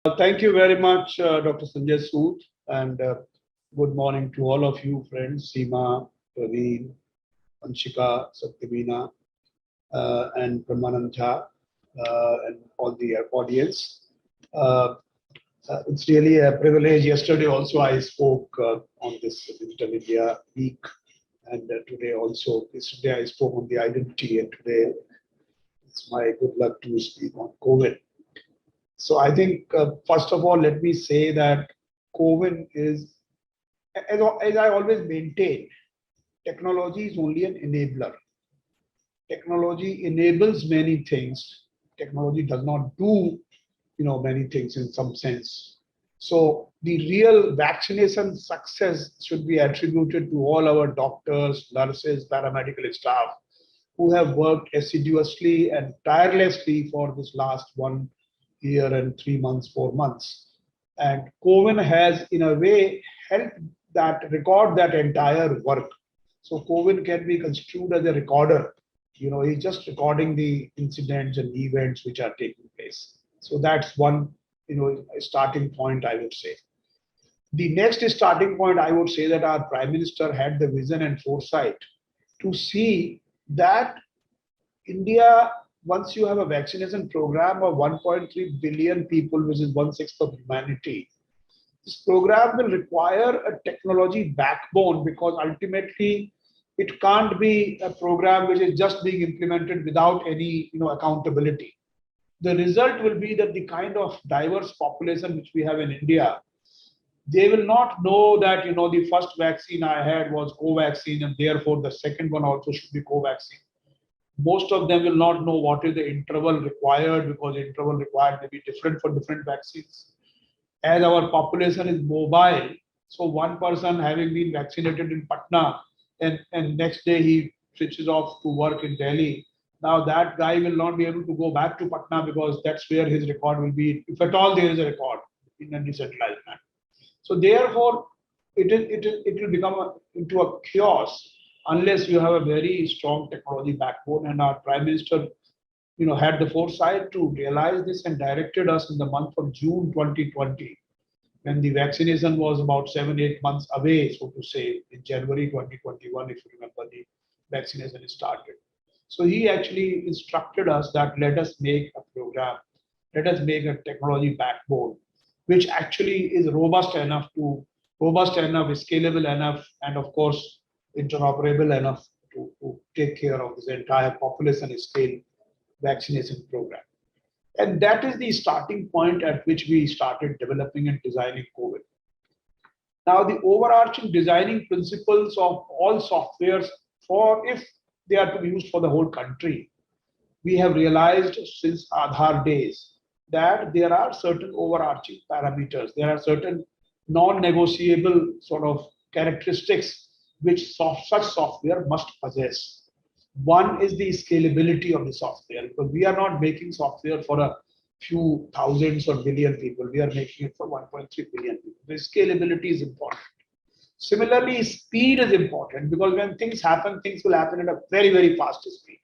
Thank you very much, Dr. Sanjay Sood, and good morning to all of you friends, Seema, Praveen, Anshika, Satyamina, and Brahmanand Jha, and all the audience. Uh, it's really a privilege. Yesterday also I spoke on this Digital India Week, and today also, yesterday I spoke on the identity, and today it's my good luck to speak on COVID. So I think, first of all, let me say that CoWIN is, as I always maintain, technology is only an enabler. Technology enables many things. Technology does not do, many things in some sense. So the real vaccination success should be attributed to all our doctors, nurses, paramedical staff who have worked assiduously and tirelessly for this last 1 year and 3 months, 4 months. And CoWIN has, in a way, helped that record that entire work. So CoWIN can be construed as a recorder. He's just recording the incidents and events which are taking place. So that's one, starting point, I would say. The next starting point, I would say that our Prime Minister had the vision and foresight to see that India, once you have a vaccination program of 1.3 billion people, which is one-sixth of humanity, this program will require a technology backbone because ultimately it can't be a program which is just being implemented without any accountability. The result will be that the kind of diverse population which we have in India, they will not know that the first vaccine I had was Covaxin and therefore the second one also should be Covaxin. Most of them will not know what is the interval required because the interval required may be different for different vaccines. As our population is mobile, so one person having been vaccinated in Patna and next day he switches off to work in Delhi. Now that guy will not be able to go back to Patna because that's where his record will be, if at all there is a record in a decentralized manner. So therefore, it will become into a chaos unless you have a very strong technology backbone. And our Prime Minister, had the foresight to realize this and directed us in the month of June 2020, when the vaccination was about 7-8 months away, so to say, in January 2021, if you remember, the vaccination started. So he actually instructed us that let us make a program, let us make a technology backbone, which actually is robust enough, scalable enough, and of course, interoperable enough to take care of this entire population scale vaccination program. And that is the starting point at which we started developing and designing CoWIN. Now, the overarching designing principles of all softwares, for if they are to be used for the whole country, we have realized since Aadhaar days that there are certain overarching parameters. There are certain non-negotiable sort of characteristics which such software must possess. One is the scalability of the software, because we are not making software for a few thousands or million people. We are making it for 1.3 billion people. The scalability is important. Similarly, speed is important because when things will happen at a very, very fast speed.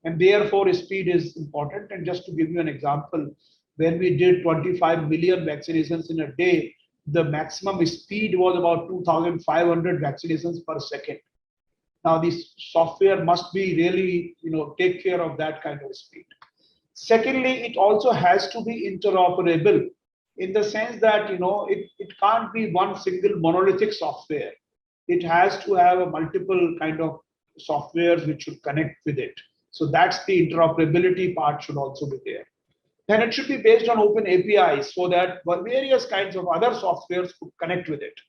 And therefore, speed is important. And just to give you an example, when we did 25 million vaccinations in a day, the maximum speed was about 2,500 vaccinations per second. Now, this software must be really, take care of that kind of speed. Secondly, it also has to be interoperable in the sense that, it can't be one single monolithic software. It has to have a multiple kind of softwares which should connect with it. So that's the interoperability part should also be there. Then it should be based on open APIs so that various kinds of other softwares could connect with it.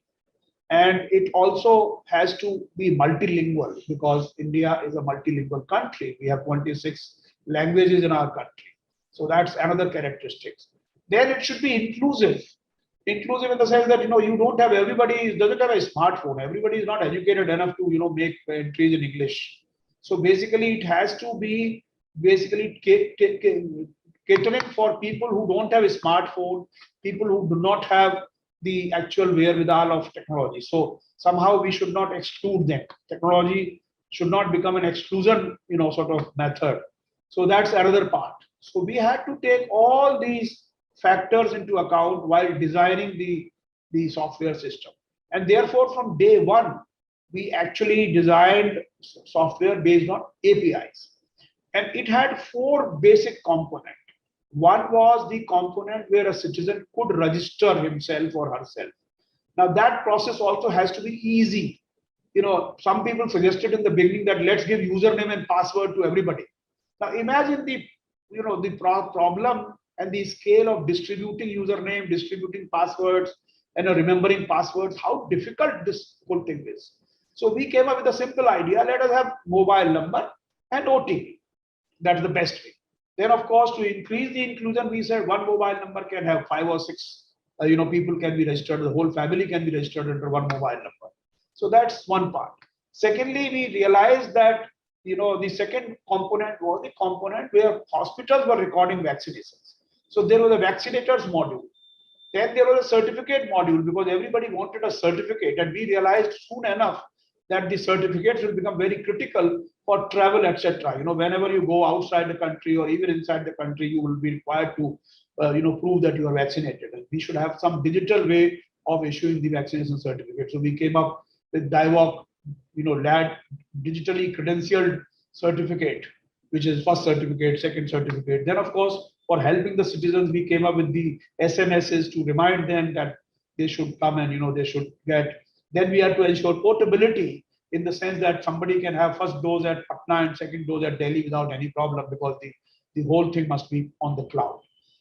And it also has to be multilingual because India is a multilingual country. We have 26 languages in our country. So that's another characteristic. Then it should be inclusive. Inclusive in the sense that, you don't have everybody doesn't have a smartphone. Everybody is not educated enough to, make entries in English. So basically it has to be catering for people who don't have a smartphone, people who do not have the actual wherewithal of technology. So somehow we should not exclude them. Technology should not become an exclusion, sort of method. So that's another part. So we had to take all these factors into account while designing the software system. And therefore, from day one, we actually designed software based on APIs. And it had four basic components. One was the component where a citizen could register himself or herself. Now that process also has to be easy. Some people suggested in the beginning that let's give username and password to everybody. Now imagine the problem and the scale of distributing username, distributing passwords, and remembering passwords, how difficult this whole thing is. So we came up with a simple idea. Let us have mobile number and OTP. That's the best way. Then, of course, to increase the inclusion, we said one mobile number can have 5 or 6. People can be registered. The whole family can be registered under one mobile number. So that's one part. Secondly, we realized that the second component was the component where hospitals were recording vaccinations. So there was a vaccinators module. Then there was a certificate module because everybody wanted a certificate, and we realized soon enough that the certificates will become very critical for travel, etc. Whenever you go outside the country or even inside the country, you will be required to, prove that you are vaccinated. And we should have some digital way of issuing the vaccination certificate. So we came up with DIVOC, LAD, digitally credentialed certificate, which is first certificate, second certificate. Then, of course, for helping the citizens, we came up with the SMSs to remind them that they should come and they should get. Then we had to ensure portability in the sense that somebody can have first dose at Patna and second dose at Delhi without any problem, because the whole thing must be on the cloud.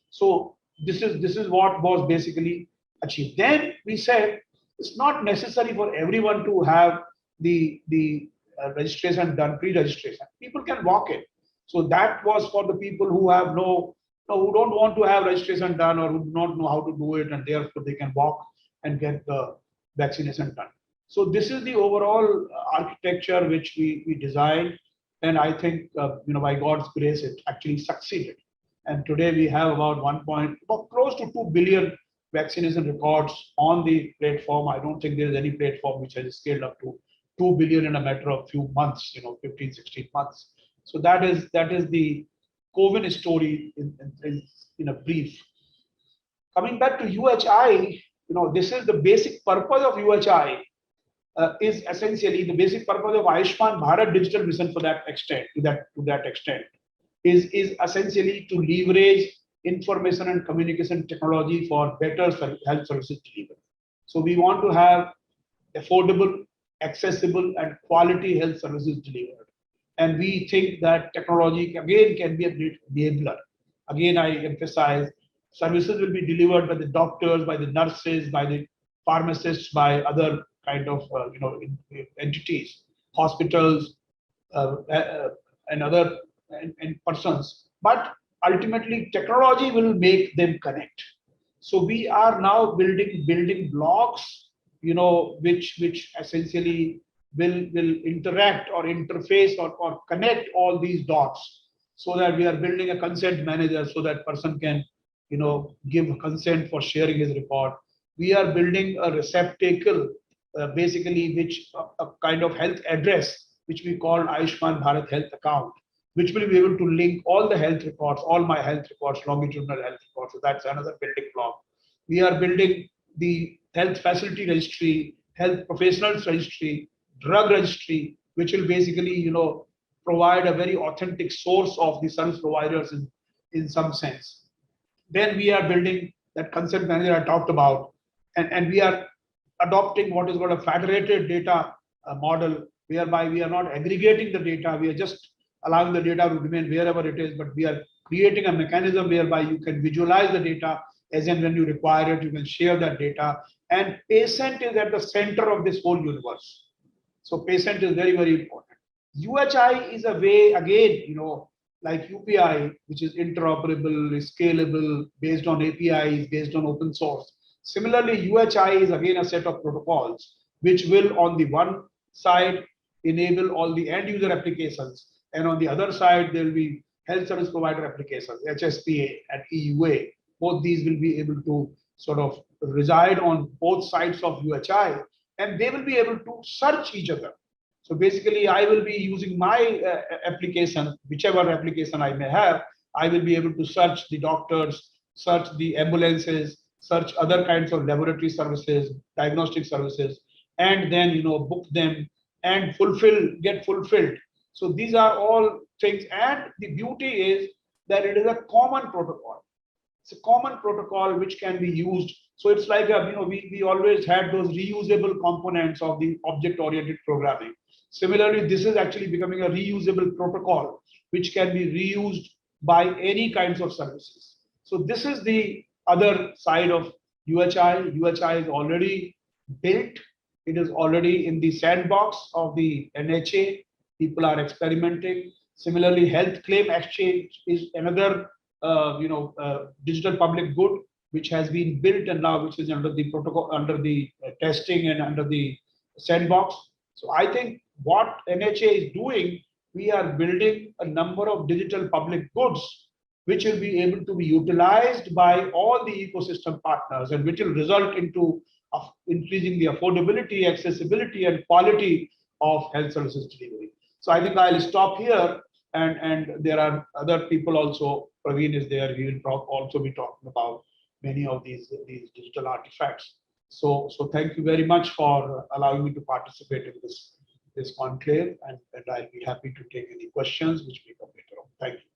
So this is what was basically achieved. Then we said it's not necessary for everyone to have the registration done, pre-registration. People can walk in. So that was for the people who have who don't want to have registration done or who do not know how to do it, and therefore they can walk and get the vaccination done. So this is the overall architecture which we designed, and I think by God's grace it actually succeeded. And today we have about close to 2 billion vaccination records on the platform. I don't think there is any platform which has scaled up to 2 billion in a matter of few months, 15, 16 months. So that is the CoWIN story in a brief. Coming back to UHI, this is the basic purpose of UHI. Is essentially the basic purpose of Ayushman Bharat Digital Mission to that extent, is essentially to leverage information and communication technology for better health services delivery. So we want to have affordable, accessible, and quality health services delivered. And we think that technology again can be a great enabler. Again, I emphasize services will be delivered by the doctors, by the nurses, by the pharmacists, by other kind of entities, hospitals, and other and persons. But ultimately, technology will make them connect. So we are now building blocks, which essentially will interact or interface or connect all these dots, so that we are building a consent manager so that person can give consent for sharing his report. We are building a receptacle, basically which a kind of health address which we call Ayushman Bharat Health Account, which will be able to link all the health records, all my health records, longitudinal health records. So that's another building block. We are building the health facility registry, health professionals registry, drug registry, which will basically provide a very authentic source of the service providers in some sense. Then we are building that consent manager I talked about, and we are adopting what is called a federated data model, whereby we are not aggregating the data, we are just allowing the data to remain wherever it is, but we are creating a mechanism whereby you can visualize the data as and when you require it, you can share that data, and patient is at the center of this whole universe. So patient is very, very important. UHI is a way, again, like UPI, which is interoperable, scalable, based on APIs, based on open source. Similarly, UHI is again a set of protocols which will, on the one side, enable all the end user applications, and on the other side, there will be health service provider applications, HSPA and EUA. Both these will be able to sort of reside on both sides of UHI, and they will be able to search each other. So basically, I will be using my application, whichever application I may have, I will be able to search the doctors, search the ambulances, search other kinds of laboratory services, diagnostic services, and then book them and get fulfilled. So these are all things, and the beauty is that it is a common protocol. It's a common protocol which can be used. So it's like we always had those reusable components of the object-oriented programming. Similarly, this is actually becoming a reusable protocol which can be reused by any kinds of services. So this is the other side of UHI. UHI is already built. It is already in the sandbox of the NHA. People are experimenting. Similarly, health claim exchange is another digital public good which has been built and now which is under the protocol, under the testing and under the sandbox. So I think what NHA is doing, we are building a number of digital public goods which will be able to be utilized by all the ecosystem partners and which will result into increasing the affordability, accessibility, and quality of health services delivery. So I think I'll stop here, and there are other people also. Praveen is there. He will also be talking about many of these digital artifacts. So thank you very much for allowing me to participate in this conclave, and I'll be happy to take any questions which may come later on. Thank you.